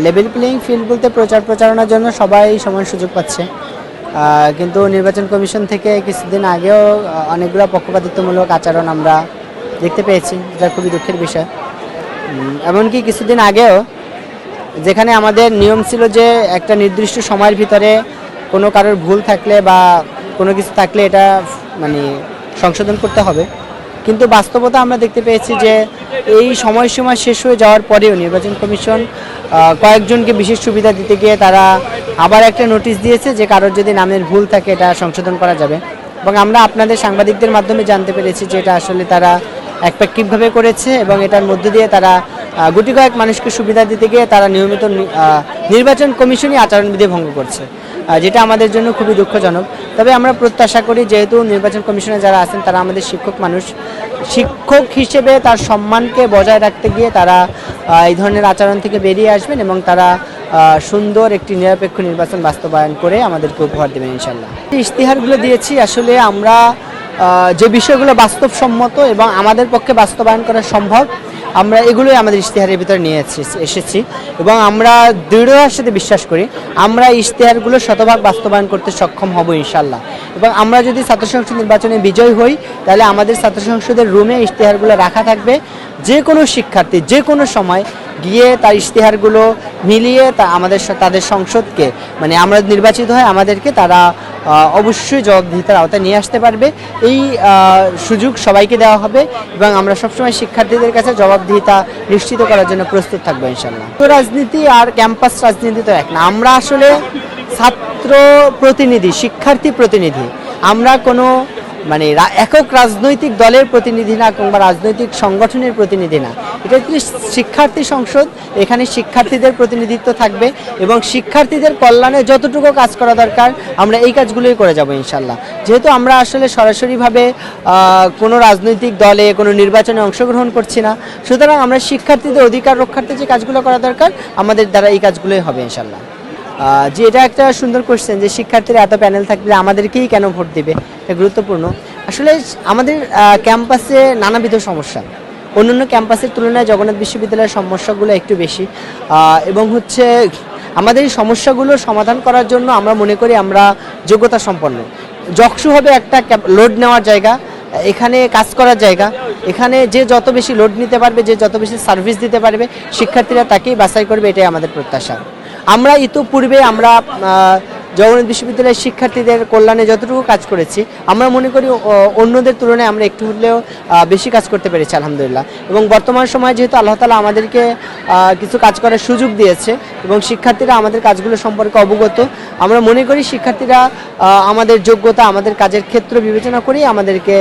Level playing field বলতে প্রচার প্রচারণার জন্য সবাই সমান সুযোগ পাচ্ছে, কিন্তু নির্বাচন কমিশন থেকে কিছুদিন আগেও অনেকগুলো পক্ষপাতিত্বমূলক আচরণ আমরা দেখতে পেয়েছি, যেটা খুবই দুঃখের বিষয়। এমনকি কিছুদিন আগেও যেখানে আমাদের নিয়ম ছিল যে একটা নির্দিষ্ট সময়ের ভিতরে কোনো কারোর ভুল থাকলে বা কোনো কিছু থাকলে এটা মানে সংশোধন করতে হবে, কিন্তু বাস্তবতা আমরা দেখতে পেয়েছি যে এই সময়সীমা শেষ হয়ে যাওয়ার পরেও নির্বাচন কমিশন কয়েকজনকে বিশেষ সুবিধা দিতে গিয়ে তারা আবার একটা নোটিশ দিয়েছে যে কারোর যদি নামের ভুল থাকে এটা সংশোধন করা যাবে। এবং আমরা আপনাদের সাংবাদিকদের মাধ্যমে জানতে পেরেছি যে এটা আসলে তারা একপাক্ষিকভাবে করেছে এবং এটার মধ্য দিয়ে তারা গুটি কয়েক মানুষকে সুবিধা দিতে গিয়ে তারা নিয়মিত নির্বাচন কমিশনই আচরণবিধি ভঙ্গ করছে, যেটা আমাদের জন্য খুবই দুঃখজনক। তবে আমরা প্রত্যাশা করি যেহেতু নির্বাচন কমিশনে যারা আছেন তারা আমাদের শিক্ষক মানুষ, শিক্ষক হিসেবে তার সম্মানকে বজায় রাখতে গিয়ে তারা এই ধরনের আচরণ থেকে বেরিয়ে আসবেন এবং তারা সুন্দর একটি নিরপেক্ষ নির্বাচন বাস্তবায়ন করে আমাদেরকে উপহার দেবেন ইনশাল্লাহ। ইশতেহারগুলো দিয়েছি আসলে আমরা যে বিষয়গুলো বাস্তবসম্মত এবং আমাদের পক্ষে বাস্তবায়ন করা সম্ভব আমরা এগুলোই আমাদের ইশতেহারের ভিতরে নিয়ে এসেছি এবং আমরা দৃঢ়তার সাথে বিশ্বাস করি আমরা ইশতেহারগুলো শতভাগ বাস্তবায়ন করতে সক্ষম হব ইনশাল্লাহ। এবং আমরা যদি ছাত্র সংসদ নির্বাচনে বিজয় হই তাহলে আমাদের ছাত্র সংসদের রুমে ইশতেহারগুলো রাখা থাকবে, যে কোনো শিক্ষার্থী যে কোনো সময় গিয়ে তার ইশতেহারগুলো মিলিয়ে তাদের সংসদকে মানে আমরা নির্বাচিত হয় আমাদেরকে তারা অবশ্যই জবাবদিহিতার আওতায় নিয়ে আসতে পারবে। এই সুযোগ সবাইকে দেওয়া হবে এবং আমরা সবসময় শিক্ষার্থীদের কাছে জবাবদিহিতা নিশ্চিত করার জন্য প্রস্তুত থাকবো ইনশাল্লাহ। রাজনীতি আর ক্যাম্পাস রাজনীতি তো এক না, আমরা আসলে ছাত্র প্রতিনিধি, শিক্ষার্থী প্রতিনিধি, আমরা কোনো মানে একক রাজনৈতিক দলের প্রতিনিধি না কিংবা রাজনৈতিক সংগঠনের প্রতিনিধি না, এটা হচ্ছে শিক্ষার্থী সংসদ, এখানে শিক্ষার্থীদের প্রতিনিধিত্ব থাকবে এবং শিক্ষার্থীদের কল্যাণে যতটুকু কাজ করা দরকার আমরা এই কাজগুলোই করে যাব ইনশাল্লাহ। যেহেতু আমরা আসলে সরাসরিভাবে কোনো রাজনৈতিক দলে কোনো নির্বাচনে অংশগ্রহণ করছি না, সুতরাং আমরা শিক্ষার্থীদের অধিকার রক্ষার্থে যে কাজগুলো করা দরকার আমাদের দ্বারা এই কাজগুলোই হবে ইনশাল্লাহ। যে এটা একটা সুন্দর কোশ্চেন যে শিক্ষার্থীরা এত প্যানেল থাকলে আমাদেরকেই কেন ভোট দিবে, এটা গুরুত্বপূর্ণ। আসলে আমাদের ক্যাম্পাসে নানাবিধ সমস্যা, অন্যান্য ক্যাম্পাসের তুলনায় জগন্নাথ বিশ্ববিদ্যালয়ের সমস্যাগুলো একটু বেশি এবং হচ্ছে আমাদের এই সমস্যাগুলো সমাধান করার জন্য আমরা মনে করি আমরা যোগ্যতা সম্পন্ন। জকসু হবে একটা লোড নেওয়ার জায়গা, এখানে কাজ করার জায়গা, এখানে যে যত বেশি লোড নিতে পারবে, যে যত বেশি সার্ভিস দিতে পারবে শিক্ষার্থীরা তাকেই বাছাই করবে, এটাই আমাদের প্রত্যাশা। আমরা ইতোপূর্বে আমরা জগন্নাথ বিশ্ববিদ্যালয়ের শিক্ষার্থীদের কল্যাণে যতটুকু কাজ করেছি আমরা মনে করি অন্যদের তুলনায় আমরা একটু হলেও বেশি কাজ করতে পেরেছি আলহামদুলিল্লাহ। এবং বর্তমান সময়ে যেহেতু আল্লাহ তাআলা আমাদেরকে কিছু কাজ করার সুযোগ দিয়েছে এবং শিক্ষার্থীরা আমাদের কাজগুলো সম্পর্কে অবগত, আমরা মনে করি শিক্ষার্থীরা আমাদের যোগ্যতা আমাদের কাজের ক্ষেত্র বিবেচনা করেই আমাদেরকে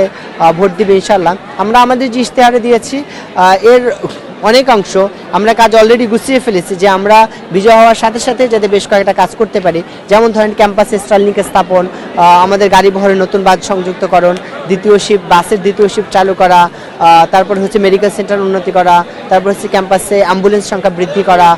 ভোট দিবে ইনশাল্লাহ। আমরা আমাদের যে ইশতেহারে দিয়েছি এর অনেকাংশ আমরা কাজ অলরেডি গুছিয়ে ফেলেছি যে আমরা বিজয় হওয়ার সাথে সাথে যাতে বেশ কয়েকটা কাজ করতে পারি, যেমন ধরেন ক্যাম্পাসে স্টারলিংক স্থাপন, আমাদের গাড়ি বহরে নতুন বাস সংযুক্তকরণ, বাসের দ্বিতীয় শিফট চালু করা, তারপর হচ্ছে মেডিকেল সেন্টার উন্নতি করা, তারপর হচ্ছে ক্যাম্পাসে অ্যাম্বুলেন্স সংখ্যা বৃদ্ধি করা,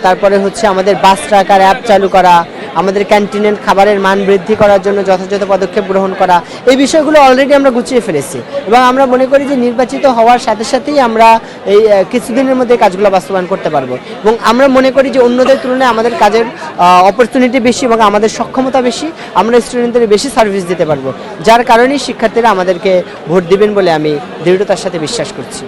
তারপরে হচ্ছে আমাদের বাস ট্রাকার অ্যাপ চালু করা, আমাদের ক্যান্টিনের খাবারের মান বৃদ্ধি করার জন্য যথাযথ পদক্ষেপ গ্রহণ করা, এই বিষয়গুলো অলরেডি আমরা গুছিয়ে ফেলেছি এবং আমরা মনে করি যে নির্বাচিত হওয়ার সাথে সাথেই আমরা এই কিছুদিনের মধ্যে কাজগুলো বাস্তবায়ন করতে পারবো এবং আমরা মনে করি যে অন্যদের তুলনায় আমাদের কাজের অপরচুনিটি বেশি এবং আমাদের সক্ষমতা বেশি, আমরা স্টুডেন্টদের বেশি সার্ভিস দিতে পারবো, যার কারণেই শিক্ষার্থীরা আমাদেরকে ভোট দিবেন বলে আমি দৃঢ়তার সাথে বিশ্বাস করছি।